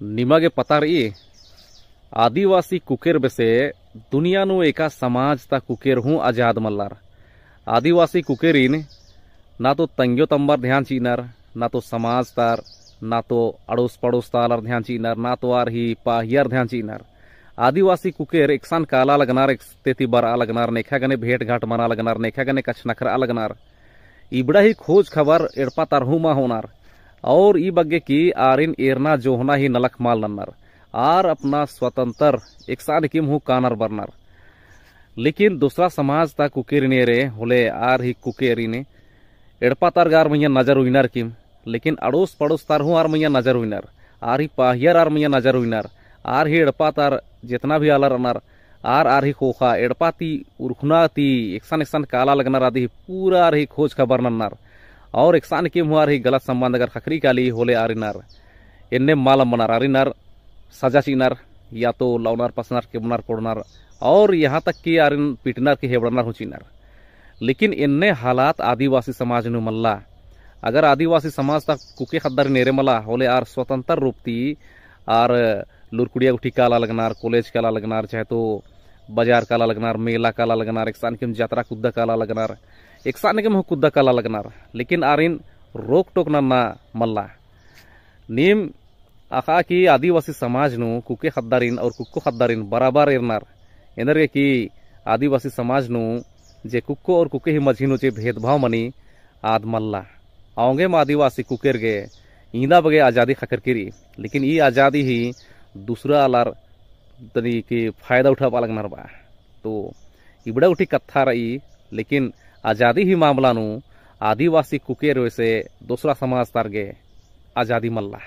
ನಿಮಗೆ ಪತಾ ರೀ आदिवासी कुकेर बेसे दुनिया नु एका समाज ता कुकेर हूँ आजाद मल्लार। आदिवासी कुकेरीन ना तो तंग्यो तंबर ध्यान चीनर, ना तो समाज तार, ना तो अड़ोस पड़ोस तालर ध्यान चीनर, ना तो आर ही पाहियर ध्यान चीनर। आदिवासी कुकेर एकसान काला लगनार, एक तेती बरा लगनार, नेखा गने भेंट घाट मना लगनार, नेखा गने कछ नखरा लगनार। इबड़ा ही खोज खबर एड़पा तारहू मा होनार और ई बग्गे की आरिन एरना जोहना ही नलक माल नन्नर आर अपना स्वतंत्र एकसान किम हूँ कानर बरनर। लेकिन दूसरा समाज ता कुकेरिने रे होले आर ही कुकेरिने एड़पा तार गार मैया नजर उइनर किम, लेकिन अड़ोस पड़ोस तार हूँ आर मैया नजर उइनर, आर ही पाहियर आर मैया नजर उइनर, आर ही एड़पा तार जितना भी आलर अनर आर ही खोखा एड़पा ती उर्खुना ती एकसान एकसान काला लगनर आदि पूरा आर ही खोज खबर नन्नर और एकसान किम हुआ ही गलत संबंध अगर खखरी काली होले आरिनर इन्ने मालम बनार आरिनर सजा चीनर या तो लौनर पसनर केबनर कोड़नर और यहाँ तक कि आरिन पिटनर की हेबड़नर हो चीनर। लेकिन इन्ने हालात आदिवासी समाज नु मल्ला अगर आदिवासी समाज तक कुके खद्दर नेरे मला होले आर स्वतंत्र रूपती आर लुरकुड़िया उठी काला लगनार, कॉलेज काला लगनार, चाहे तो बाजार काला लगनार, मेला काला लगनार, एक सान के जात्रा कुद्दा काला लगनार, एक सान के कुद्दा काला लगनार। लेकिन आरिन रोक टोक ना मल्ला नीम आखा की आदिवासी समाज नु कुके खद्दारिन और कुक्को खद्दारिन बराबर इरनार एनर की आदिवासी समाज नु जे कुक्को और कुके ही मझीनु जे भेदभाव मनी आद मल्ला आओगे में आदिवासी कुकेर गे ईंदा बगे आज़ादी खकर किरी। लेकिन ई आज़ादी ही दूसरा आलार तनी की फायदा उठा पालक नरबा तो इबड़ा उठी कत्था रही। लेकिन आज़ादी ही मामला नु आदिवासी कुकेर वैसे दूसरा समाज तार गे आज़ादी मल्ला।